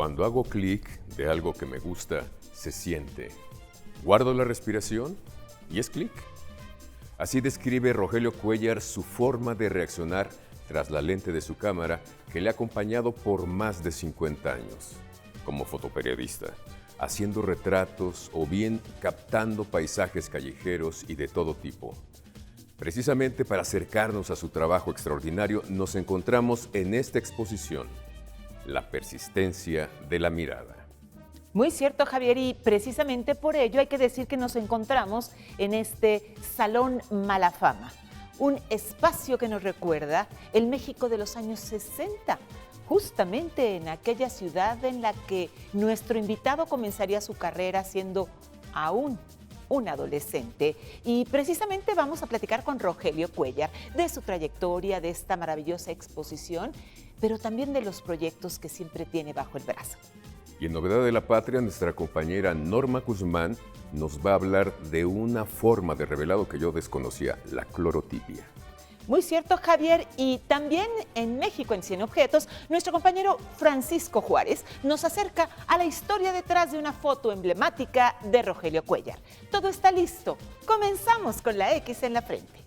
Cuando hago clic de algo que me gusta, se siente. Guardo la respiración y es clic. Así describe Rogelio Cuéllar su forma de reaccionar tras la lente de su cámara que le ha acompañado por más de 50 años, como fotoperiodista, haciendo retratos o bien captando paisajes callejeros y de todo tipo. Precisamente para acercarnos a su trabajo extraordinario, nos encontramos en esta exposición, La persistencia de la mirada. Muy cierto, Javier, y precisamente por ello hay que decir que nos encontramos en este Salón Malafama, un espacio que nos recuerda el México de los años 60, justamente en aquella ciudad en la que nuestro invitado comenzaría su carrera siendo aún un adolescente. Y precisamente vamos a platicar con Rogelio Cuéllar de su trayectoria, de esta maravillosa exposición, pero también de los proyectos que siempre tiene bajo el brazo. Y en Novedad de la Patria, nuestra compañera Norma Guzmán nos va a hablar de una forma de revelado que yo desconocía, la clorotipia. Muy cierto, Javier, y también en México en 100 objetos, nuestro compañero Francisco Juárez nos acerca a la historia detrás de una foto emblemática de Rogelio Cuéllar. Todo está listo. Comenzamos con la X en la frente.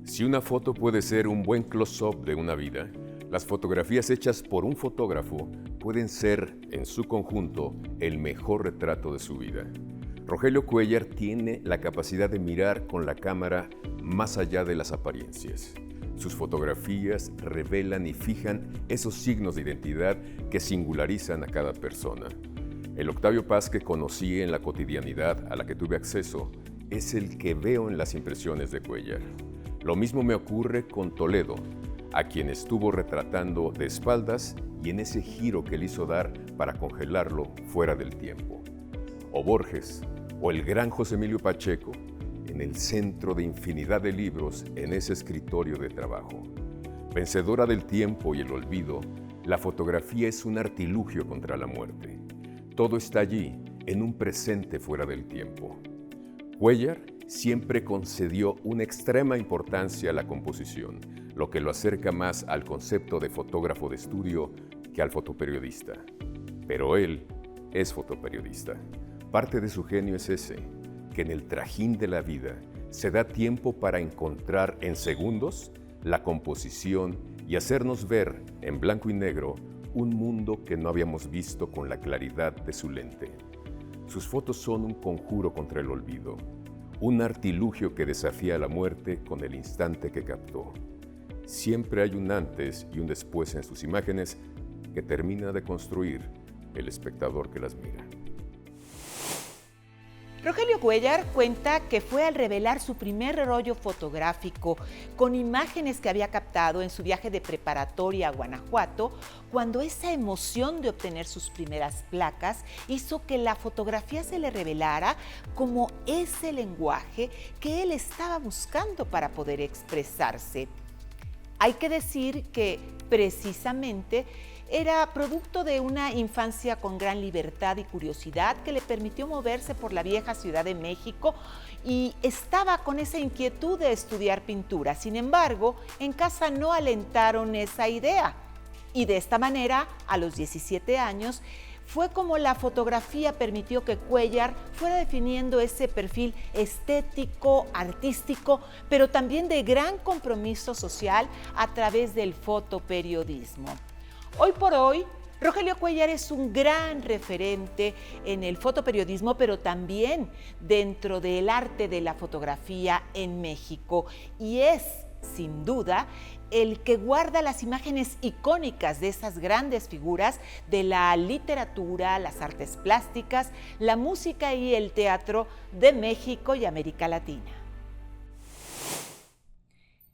Si una foto puede ser un buen close-up de una vida, las fotografías hechas por un fotógrafo pueden ser, en su conjunto, el mejor retrato de su vida. Rogelio Cuéllar tiene la capacidad de mirar con la cámara más allá de las apariencias. Sus fotografías revelan y fijan esos signos de identidad que singularizan a cada persona. El Octavio Paz que conocí en la cotidianidad a la que tuve acceso es el que veo en las impresiones de Cuéllar. Lo mismo me ocurre con Toledo, a quien estuvo retratando de espaldas y en ese giro que le hizo dar para congelarlo fuera del tiempo. O Borges, o el gran José Emilio Pacheco, en el centro de infinidad de libros en ese escritorio de trabajo. Vencedora del tiempo y el olvido, la fotografía es un artilugio contra la muerte. Todo está allí, en un presente fuera del tiempo. Cuéllar siempre concedió una extrema importancia a la composición, lo que lo acerca más al concepto de fotógrafo de estudio que al fotoperiodista. Pero él es fotoperiodista. Parte de su genio es ese, que en el trajín de la vida se da tiempo para encontrar en segundos la composición y hacernos ver en blanco y negro un mundo que no habíamos visto con la claridad de su lente. Sus fotos son un conjuro contra el olvido, un artilugio que desafía a la muerte con el instante que captó. Siempre hay un antes y un después en sus imágenes que termina de construir el espectador que las mira. Rogelio Cuéllar cuenta que fue al revelar su primer rollo fotográfico con imágenes que había captado en su viaje de preparatoria a Guanajuato, cuando esa emoción de obtener sus primeras placas hizo que la fotografía se le revelara como ese lenguaje que él estaba buscando para poder expresarse. Hay que decir que precisamente era producto de una infancia con gran libertad y curiosidad que le permitió moverse por la vieja Ciudad de México y estaba con esa inquietud de estudiar pintura. Sin embargo, en casa no alentaron esa idea y de esta manera, a los 17 años, fue como la fotografía permitió que Cuéllar fuera definiendo ese perfil estético, artístico, pero también de gran compromiso social a través del fotoperiodismo. Hoy por hoy, Rogelio Cuéllar es un gran referente en el fotoperiodismo, pero también dentro del arte de la fotografía en México. Y es, sin duda, el que guarda las imágenes icónicas de esas grandes figuras de la literatura, las artes plásticas, la música y el teatro de México y América Latina.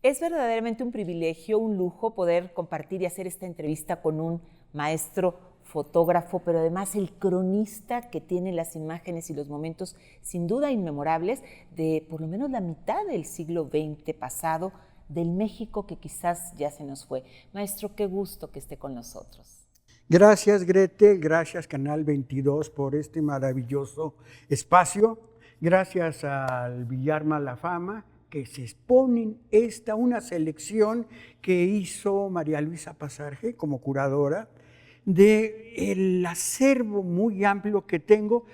Es verdaderamente un privilegio, un lujo poder compartir y hacer esta entrevista con un maestro fotógrafo, pero además el cronista que tiene las imágenes y los momentos sin duda inmemorables de por lo menos la mitad del siglo XX pasado, del México que quizás ya se nos fue. Maestro, qué gusto que esté con nosotros. Gracias, Gretel, gracias Canal 22 por este maravilloso espacio. Gracias al Villar Malafama, que se exponen una selección que hizo María Luisa Pasarge como curadora del acervo muy amplio que tengo.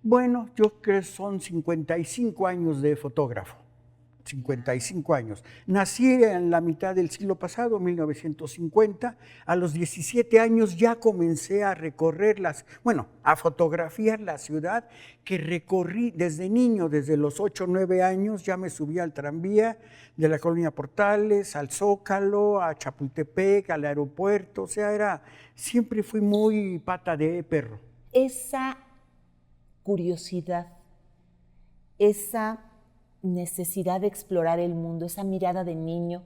Bueno, yo creo que son 55 años de fotógrafo. 55 años. Nací en la mitad del siglo pasado, 1950. A los 17 años ya comencé a recorrer a fotografiar la ciudad que recorrí desde niño, desde los 8 o 9 años, ya me subí al tranvía de la Colonia Portales, al Zócalo, a Chapultepec, al aeropuerto, o sea, siempre fui muy pata de perro. Esa curiosidad, esa necesidad de explorar el mundo, esa mirada de niño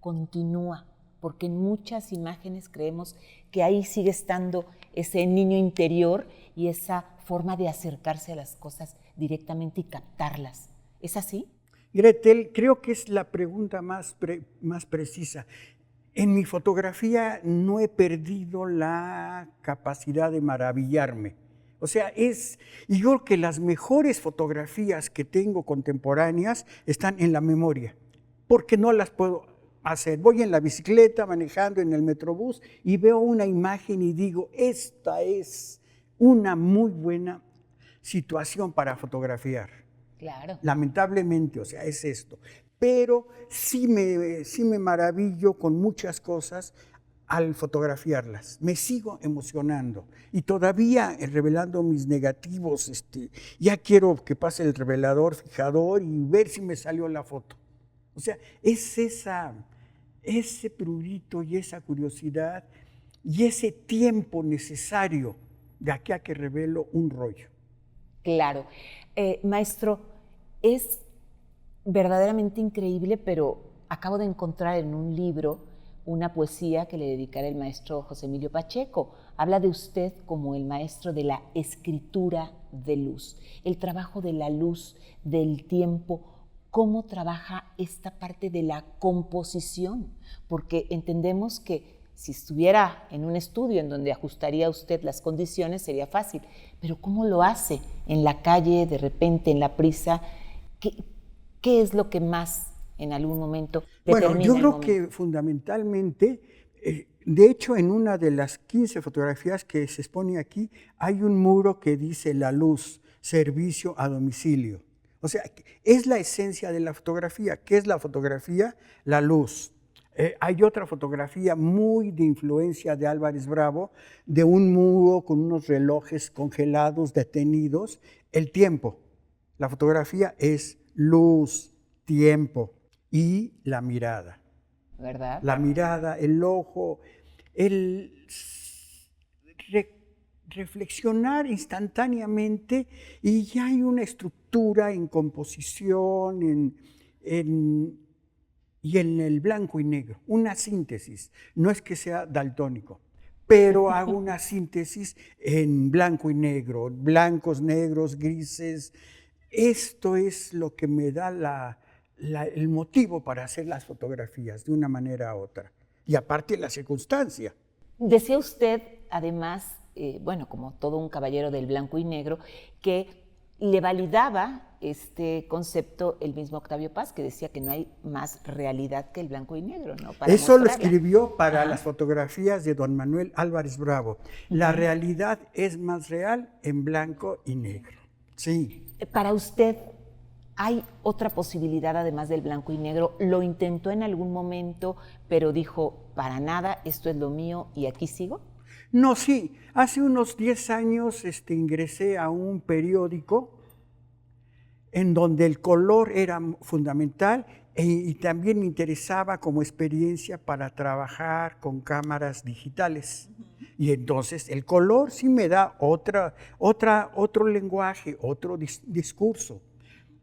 continúa, porque en muchas imágenes creemos que ahí sigue estando ese niño interior y esa forma de acercarse a las cosas directamente y captarlas. ¿Es así? Gretel, creo que es la pregunta más precisa. En mi fotografía no he perdido la capacidad de maravillarme. O sea, y yo creo que las mejores fotografías que tengo contemporáneas están en la memoria, porque no las puedo hacer. Voy en la bicicleta, manejando en el Metrobús y veo una imagen y digo, esta es una muy buena situación para fotografiar. Claro. Lamentablemente, o sea, es esto. Pero sí me maravillo con muchas cosas al fotografiarlas. Me sigo emocionando y todavía revelando mis negativos, ya quiero que pase el revelador fijador y ver si me salió la foto. O sea, es ese prurito y esa curiosidad y ese tiempo necesario de aquí a que revelo un rollo. Claro. Maestro, es verdaderamente increíble, pero acabo de encontrar en un libro una poesía que le dedicará el maestro José Emilio Pacheco. Habla de usted como el maestro de la escritura de luz, el trabajo de la luz, del tiempo. ¿Cómo trabaja esta parte de la composición? Porque entendemos que si estuviera en un estudio en donde ajustaría usted las condiciones sería fácil, pero ¿cómo lo hace en la calle, de repente, en la prisa? ¿Qué es lo que más en algún momento determina? Bueno, yo creo que fundamentalmente, de hecho, en una de las 15 fotografías que se expone aquí, hay un muro que dice la luz, servicio a domicilio. O sea, es la esencia de la fotografía. ¿Qué es la fotografía? La luz. Hay otra fotografía muy de influencia de Álvarez Bravo, de un muro con unos relojes congelados, detenidos. El tiempo. La fotografía es luz, tiempo. Y la mirada. ¿Verdad? La mirada, el ojo, el reflexionar instantáneamente y ya hay una estructura en composición y en el blanco y negro, una síntesis. No es que sea daltónico, pero hago una síntesis en blanco y negro, blancos, negros, grises. Esto es lo que me da el motivo para hacer las fotografías de una manera u otra. Y aparte la circunstancia. Decía usted, además, como todo un caballero del blanco y negro, que le validaba este concepto el mismo Octavio Paz, que decía que no hay más realidad que el blanco y negro, ¿no? Para Eso mostrarla. lo escribió para las fotografías de don Manuel Álvarez Bravo. La realidad es más real en blanco y negro. Sí. Para usted, ¿hay otra posibilidad además del blanco y negro? ¿Lo intentó en algún momento, pero dijo, para nada, esto es lo mío y aquí sigo? No, sí. Hace unos 10 años ingresé a un periódico en donde el color era fundamental y también me interesaba como experiencia para trabajar con cámaras digitales. Y entonces el color sí me da otro lenguaje, otro discurso.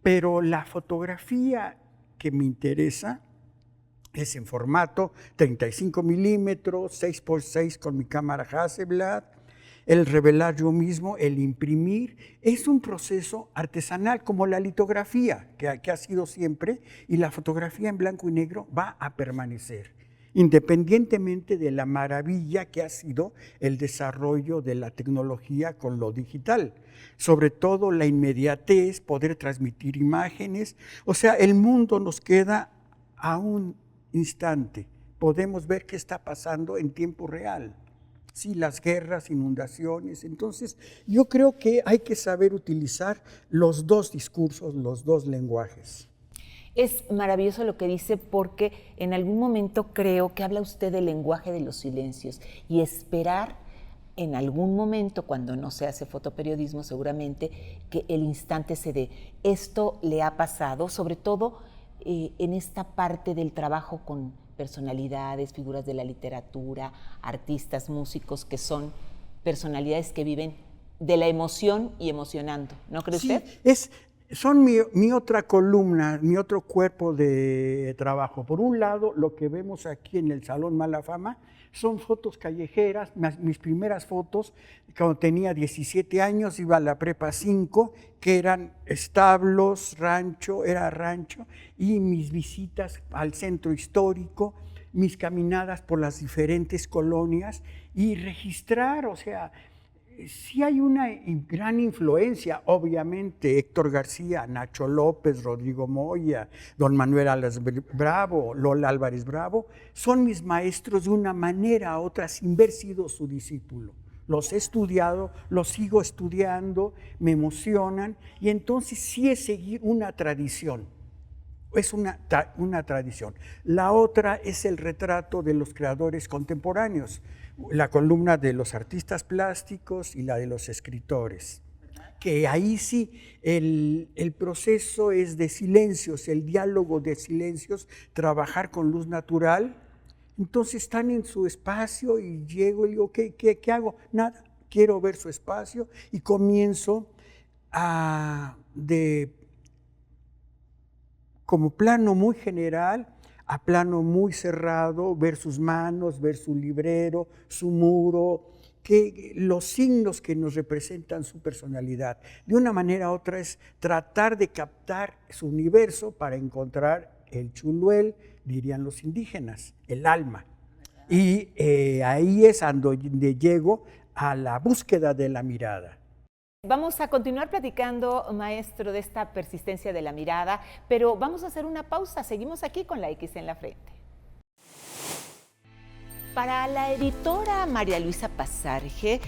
Pero la fotografía que me interesa es en formato 35 milímetros, 6x6 con mi cámara Hasselblad, el revelar yo mismo, el imprimir, es un proceso artesanal como la litografía, que ha sido siempre, y la fotografía en blanco y negro va a permanecer, independientemente de la maravilla que ha sido el desarrollo de la tecnología con lo digital. Sobre todo la inmediatez, poder transmitir imágenes, o sea, el mundo nos queda a un instante. Podemos ver qué está pasando en tiempo real. Sí, las guerras, inundaciones. Entonces, yo creo que hay que saber utilizar los dos discursos, los dos lenguajes. Es maravilloso lo que dice porque en algún momento creo que habla usted del lenguaje de los silencios y esperar en algún momento, cuando no se hace fotoperiodismo seguramente, que el instante se dé. Esto le ha pasado, sobre todo en esta parte del trabajo con personalidades, figuras de la literatura, artistas, músicos, que son personalidades que viven de la emoción y emocionando, ¿no cree usted? Son mi otra columna, mi otro cuerpo de trabajo. Por un lado, lo que vemos aquí en el Salón Malafama son fotos callejeras, mis primeras fotos, cuando tenía 17 años, iba a la prepa 5, que eran establos, rancho, y mis visitas al centro histórico, mis caminadas por las diferentes colonias y registrar, o sea, sí hay una gran influencia, obviamente, Héctor García, Nacho López, Rodrigo Moya, don Manuel Álvarez Bravo, Lola Álvarez Bravo, son mis maestros de una manera u otra sin haber sido su discípulo. Los he estudiado, los sigo estudiando, me emocionan y entonces sí es seguir una tradición. Es una tradición. La otra es el retrato de los creadores contemporáneos, la columna de los artistas plásticos y la de los escritores. Que ahí sí el proceso es de silencios, el diálogo de silencios, trabajar con luz natural. Entonces están en su espacio y llego y digo, ¿qué hago? Nada, quiero ver su espacio y comienzo como plano muy general a plano muy cerrado, ver sus manos, ver su librero, su muro, los signos que nos representan su personalidad. De una manera u otra es tratar de captar su universo para encontrar el chuluel, dirían los indígenas, el alma. Y ahí es donde llego a la búsqueda de la mirada. Vamos a continuar platicando, maestro, de esta persistencia de la mirada, pero vamos a hacer una pausa. Seguimos aquí con la X en la frente. Para la editora María Luisa Pasarge,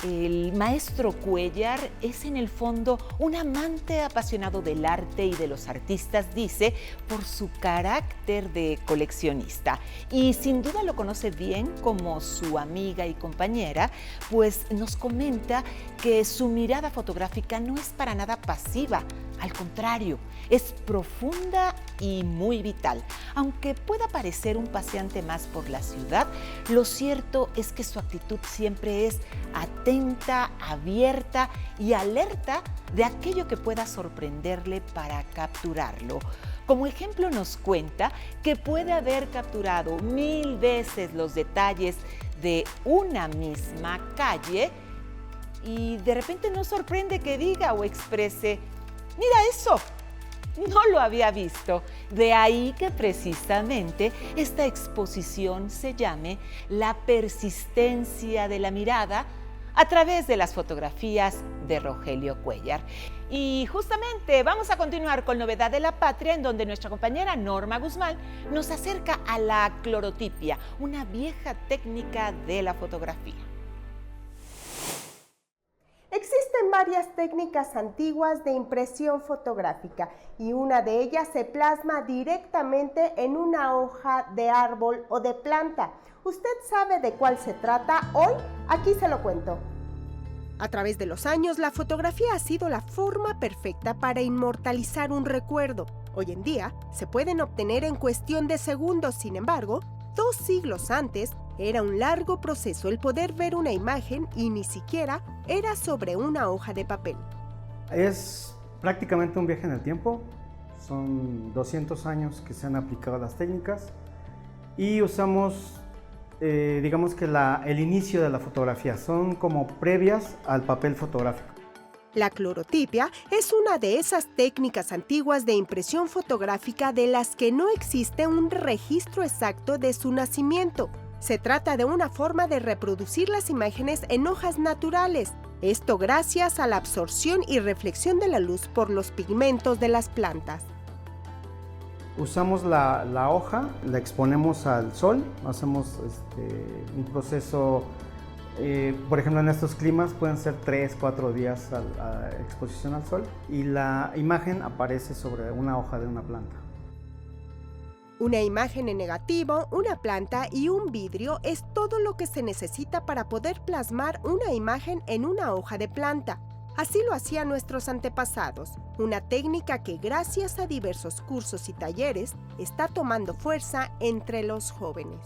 el maestro Cuéllar es en el fondo un amante apasionado del arte y de los artistas, dice, por su carácter de coleccionista. Y sin duda lo conoce bien como su amiga y compañera, pues nos comenta que su mirada fotográfica no es para nada pasiva, al contrario, es profunda y muy vital. Aunque pueda parecer un paseante más por la ciudad, lo cierto es que su actitud siempre es atenta, abierta y alerta de aquello que pueda sorprenderle para capturarlo. Como ejemplo nos cuenta que puede haber capturado 1000 veces los detalles de una misma calle y de repente nos sorprende que diga o exprese: ¡mira eso! No lo había visto. De ahí que precisamente esta exposición se llame La persistencia de la mirada a través de las fotografías de Rogelio Cuéllar. Y justamente vamos a continuar con Novedad de la Patria, en donde nuestra compañera Norma Guzmán nos acerca a la clorotipia, una vieja técnica de la fotografía. Existen varias técnicas antiguas de impresión fotográfica y una de ellas se plasma directamente en una hoja de árbol o de planta. ¿Usted sabe de cuál se trata? Hoy aquí se lo cuento. A través de los años, la fotografía ha sido la forma perfecta para inmortalizar un recuerdo. Hoy en día, se pueden obtener en cuestión de segundos. Sin embargo, 2 siglos antes, era un largo proceso el poder ver una imagen y ni siquiera era sobre una hoja de papel. Es prácticamente un viaje en el tiempo. Son 200 años que se han aplicado las técnicas y usamos digamos que el inicio de la fotografía, son como previas al papel fotográfico. La clorotipia es una de esas técnicas antiguas de impresión fotográfica de las que no existe un registro exacto de su nacimiento. Se trata de una forma de reproducir las imágenes en hojas naturales. Esto gracias a la absorción y reflexión de la luz por los pigmentos de las plantas. Usamos la hoja, la exponemos al sol, hacemos un proceso, por ejemplo en estos climas pueden ser 3-4 días a exposición al sol y la imagen aparece sobre una hoja de una planta. Una imagen en negativo, una planta y un vidrio es todo lo que se necesita para poder plasmar una imagen en una hoja de planta. Así lo hacían nuestros antepasados, una técnica que gracias a diversos cursos y talleres está tomando fuerza entre los jóvenes.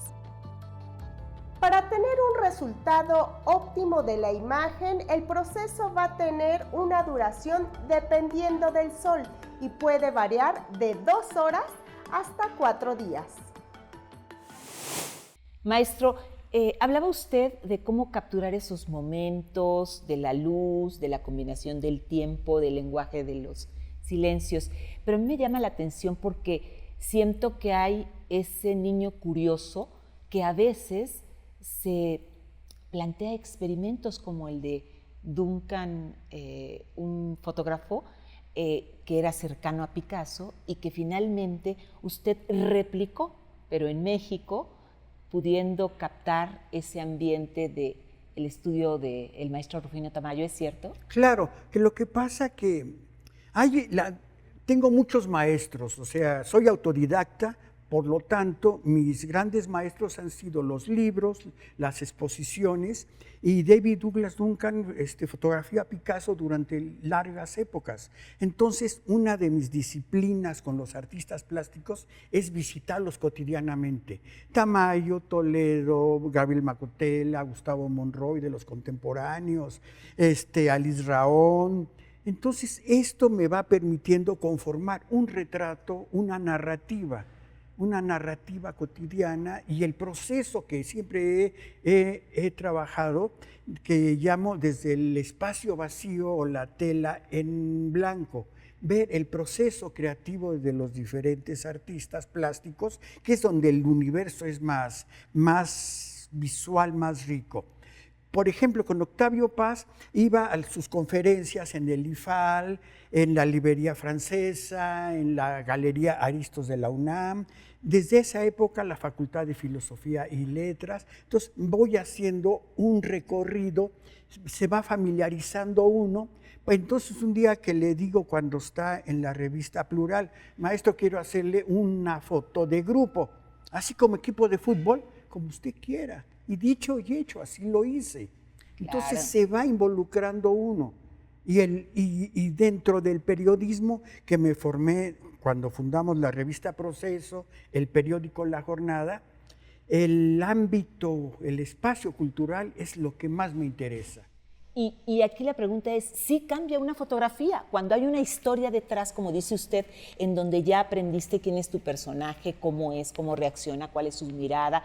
Para tener un resultado óptimo de la imagen, el proceso va a tener una duración dependiendo del sol y puede variar de 2 horas hasta 4 días. Maestro, hablaba usted de cómo capturar esos momentos, de la luz, de la combinación del tiempo, del lenguaje de los silencios, pero a mí me llama la atención porque siento que hay ese niño curioso que a veces se plantea experimentos como el de Duncan, un fotógrafo que era cercano a Picasso y que finalmente usted replicó, pero en México, pudiendo captar ese ambiente del estudio del maestro Rufino Tamayo, ¿es cierto? Claro, que lo que pasa que tengo muchos maestros, o sea, soy autodidacta, por lo tanto, mis grandes maestros han sido los libros, las exposiciones, y David Douglas Duncan fotografía a Picasso durante largas épocas. Entonces, una de mis disciplinas con los artistas plásticos es visitarlos cotidianamente. Tamayo, Toledo, Gabriel Macotela, Gustavo Monroy de los contemporáneos, Alice Raón. Entonces, esto me va permitiendo conformar un retrato, una narrativa cotidiana, y el proceso que siempre he trabajado, que llamo desde el espacio vacío o la tela en blanco, ver el proceso creativo de los diferentes artistas plásticos, que es donde el universo es más visual, más rico. Por ejemplo, con Octavio Paz iba a sus conferencias en el IFAL, en la Librería Francesa, en la Galería Aristos de la UNAM. Desde esa época, la Facultad de Filosofía y Letras. Entonces, voy haciendo un recorrido, se va familiarizando uno. Entonces, un día que le digo cuando está en la revista Plural, maestro, quiero hacerle una foto de grupo, así como equipo de fútbol, como usted quiera. Y dicho y hecho, así lo hice. Entonces Claro. se va involucrando uno. Y dentro del periodismo que me formé cuando fundamos la revista Proceso, el periódico La Jornada, el ámbito, el espacio cultural es lo que más me interesa. Y aquí la pregunta es, ¿sí cambia una fotografía? Cuando hay una historia detrás, como dice usted, en donde ya aprendiste quién es tu personaje, cómo es, cómo reacciona, cuál es su mirada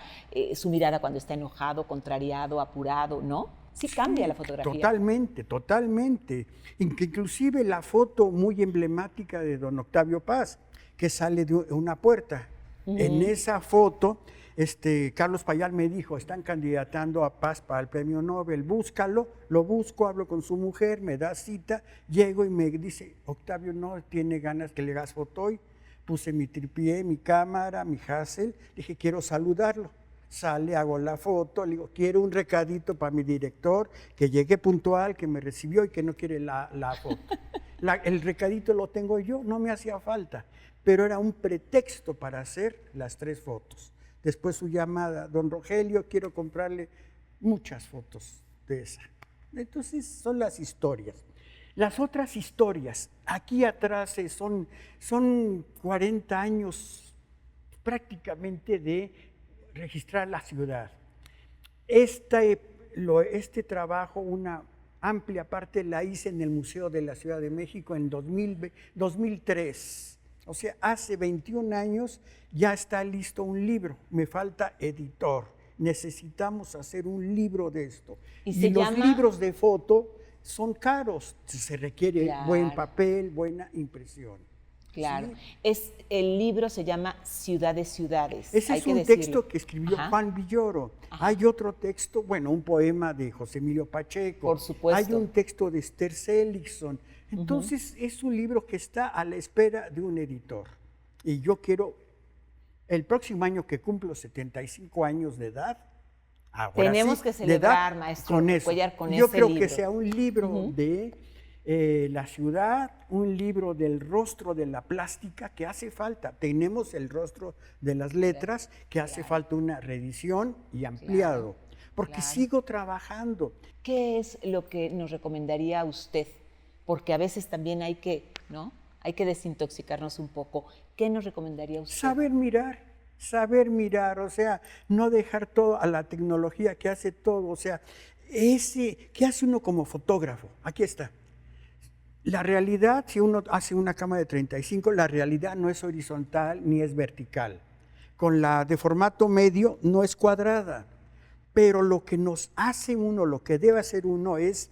cuando está enojado, contrariado, apurado, ¿no? Sí cambia la fotografía. Totalmente, totalmente. Inclusive la foto muy emblemática de don Octavio Paz, que sale de una puerta. En esa foto, Carlos Payal me dijo, están candidatando a Paz para el premio Nobel, búscalo. Lo busco, hablo con su mujer, me da cita, llego y me dice, Octavio no tiene ganas que le hagas foto hoy. Puse mi tripié, mi cámara, mi Hassel, dije, quiero saludarlo. Sale, hago la foto, le digo, quiero un recadito para mi director, que llegué puntual, que me recibió y que no quiere la foto. El recadito lo tengo yo, no me hacía falta, pero era un pretexto para hacer las 3 fotos. Después su llamada, don Rogelio, quiero comprarle muchas fotos de esa. Entonces son las historias. Las otras historias, aquí atrás son 40 años prácticamente de registrar la ciudad. Este trabajo, una amplia parte la hice en el Museo de la Ciudad de México en 2003. O sea, hace 21 años ya está listo un libro, me falta editor. necesitamos hacer un libro de esto. ¿Y se los llama? libros de foto son caros, se requiere Claro. buen papel, buena impresión. Claro. ¿Sí? El libro se llama Ciudad de Ciudades. Ese hay es que un decirlo. texto que escribió Ajá. Juan Villoro. Ajá. Hay otro texto, bueno, un poema de José Emilio Pacheco. Por supuesto. Hay un texto de Esther Seligson. Entonces, es un libro que está a la espera de un editor. Y yo quiero, el próximo año que cumplo 75 años de edad, ahora Tenemos sí, que de celebrar, edad, maestro con eso. Cuellar, con yo ese creo libro. que sea un libro de la ciudad, un libro del rostro de la plástica que hace falta. Tenemos el rostro de las letras que hace falta una reedición y ampliado. Porque claro. sigo trabajando. ¿Qué es lo que nos recomendaría a usted? Porque a veces también hay que, ¿no? Hay que desintoxicarnos un poco. ¿Qué nos recomendaría usted? Saber mirar, o sea, no dejar todo a la tecnología que hace todo, o sea, ¿qué hace uno como fotógrafo? Aquí está. La realidad, si uno hace una cámara de 35, la realidad no es horizontal ni es vertical. Con la de formato medio no es cuadrada, pero lo que nos hace uno, lo que debe hacer uno es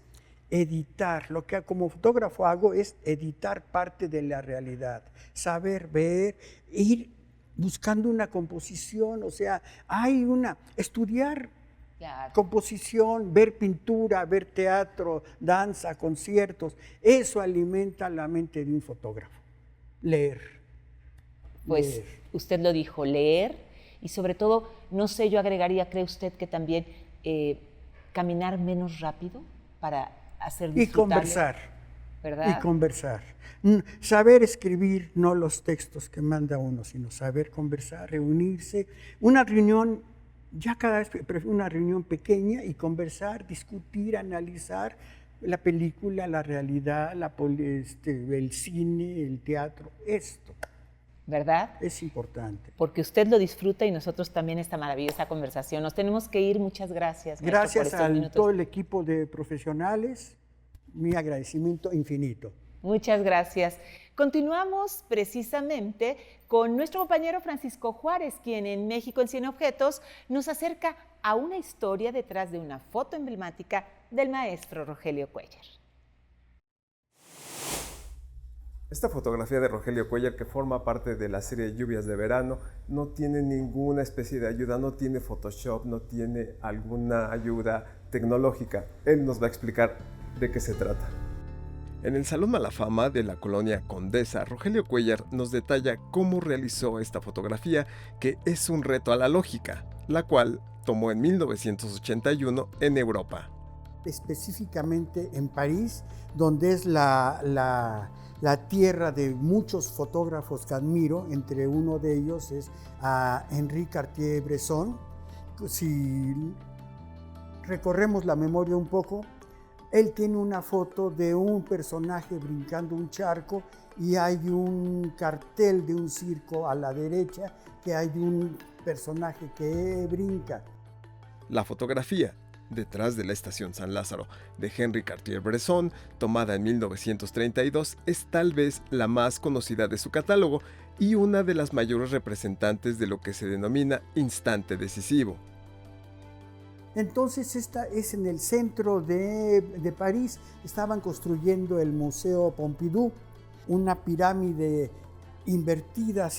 editar. Lo que como fotógrafo hago es editar parte de la realidad, saber ver, ir buscando una composición, o sea, estudiar Claro. composición, ver pintura, ver teatro, danza, conciertos, eso alimenta la mente de un fotógrafo. Leer. Pues leer. usted lo dijo, leer y sobre todo, no sé, yo agregaría, ¿cree usted que también caminar menos rápido para hacer Y disfrutable? conversar. ¿Verdad? Y conversar. Saber escribir, no los textos que manda uno, sino saber conversar, reunirse. Una reunión, ya cada vez prefiero una reunión pequeña y conversar, discutir, analizar la película, la realidad, el cine, el teatro, esto. ¿Verdad? Es importante. Porque usted lo disfruta y nosotros también esta maravillosa conversación. Nos tenemos que ir, muchas gracias. maestro, por Gracias estos a minutos. todo el equipo de profesionales, mi agradecimiento infinito. Muchas gracias. Continuamos precisamente con nuestro compañero Francisco Juárez, quien en México en 100 Objetos nos acerca a una historia detrás de una foto emblemática del maestro Rogelio Cuellar. Esta fotografía de Rogelio Cuellar, que forma parte de la serie Lluvias de Verano, no tiene ninguna especie de ayuda, no tiene Photoshop, no tiene alguna ayuda tecnológica. Él nos va a explicar de qué se trata. En el Salón Malafama de la colonia Condesa, Rogelio Cuellar nos detalla cómo realizó esta fotografía, que es un reto a la lógica, la cual tomó en 1981 en Europa. Específicamente en París, donde es la tierra de muchos fotógrafos que admiro, entre uno de ellos es a Henri Cartier-Bresson. Si recorremos la memoria un poco, él tiene una foto de un personaje brincando un charco y hay un cartel de un circo a la derecha que hay un personaje que brinca. La fotografía Detrás de la Estación San Lázaro, de Henri Cartier-Bresson, tomada en 1932, es tal vez la más conocida de su catálogo y una de las mayores representantes de lo que se denomina instante decisivo. Entonces esta es en el centro de París, estaban construyendo el Museo Pompidou, una pirámide invertida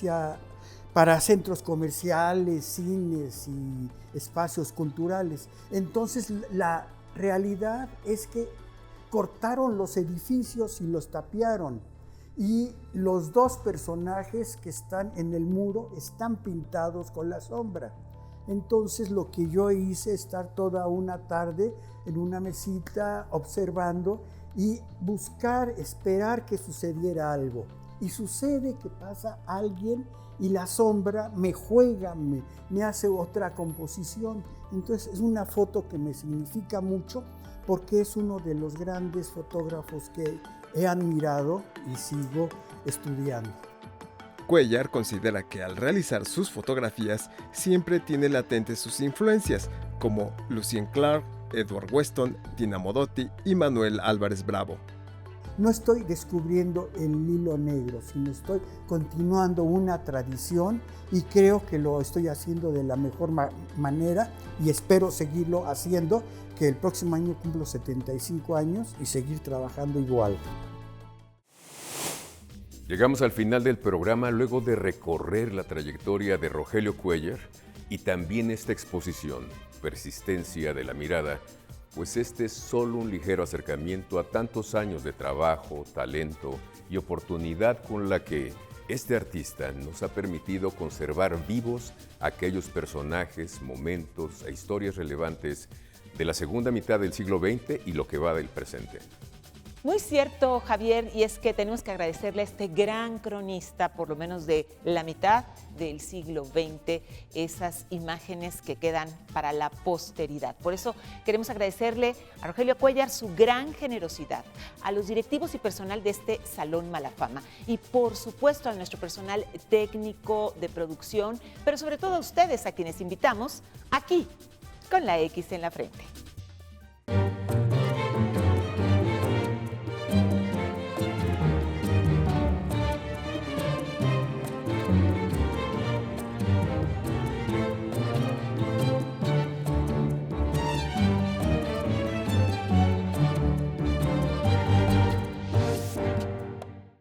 para centros comerciales, cines y espacios culturales. Entonces la realidad es que cortaron los edificios y los tapiaron. Y los dos personajes que están en el muro están pintados con la sombra. Entonces lo que yo hice es estar toda una tarde en una mesita observando y esperar que sucediera algo. Y sucede que pasa alguien y la sombra me juega, me hace otra composición. Entonces es una foto que me significa mucho porque es uno de los grandes fotógrafos que he admirado y sigo estudiando. Cuellar considera que al realizar sus fotografías siempre tiene latentes sus influencias, como Lucien Clark, Edward Weston, Tina Modotti y Manuel Álvarez Bravo. no estoy descubriendo el hilo negro, sino estoy continuando una tradición y creo que lo estoy haciendo de la mejor manera y espero seguirlo haciendo, que el próximo año cumplo 75 años y seguir trabajando igual. Llegamos al final del programa luego de recorrer la trayectoria de Rogelio Cuéllar y también esta exposición, Persistencia de la Mirada, pues este es solo un ligero acercamiento a tantos años de trabajo, talento y oportunidad con la que este artista nos ha permitido conservar vivos aquellos personajes, momentos e historias relevantes de la segunda mitad del siglo XX y lo que va del presente. Muy cierto, Javier, y es que tenemos que agradecerle a este gran cronista, por lo menos de la mitad del siglo XX, esas imágenes que quedan para la posteridad. Por eso queremos agradecerle a Rogelio Cuéllar su gran generosidad, a los directivos y personal de este Salón Malafama y por supuesto a nuestro personal técnico de producción, pero sobre todo a ustedes, a quienes invitamos aquí con la X en la frente.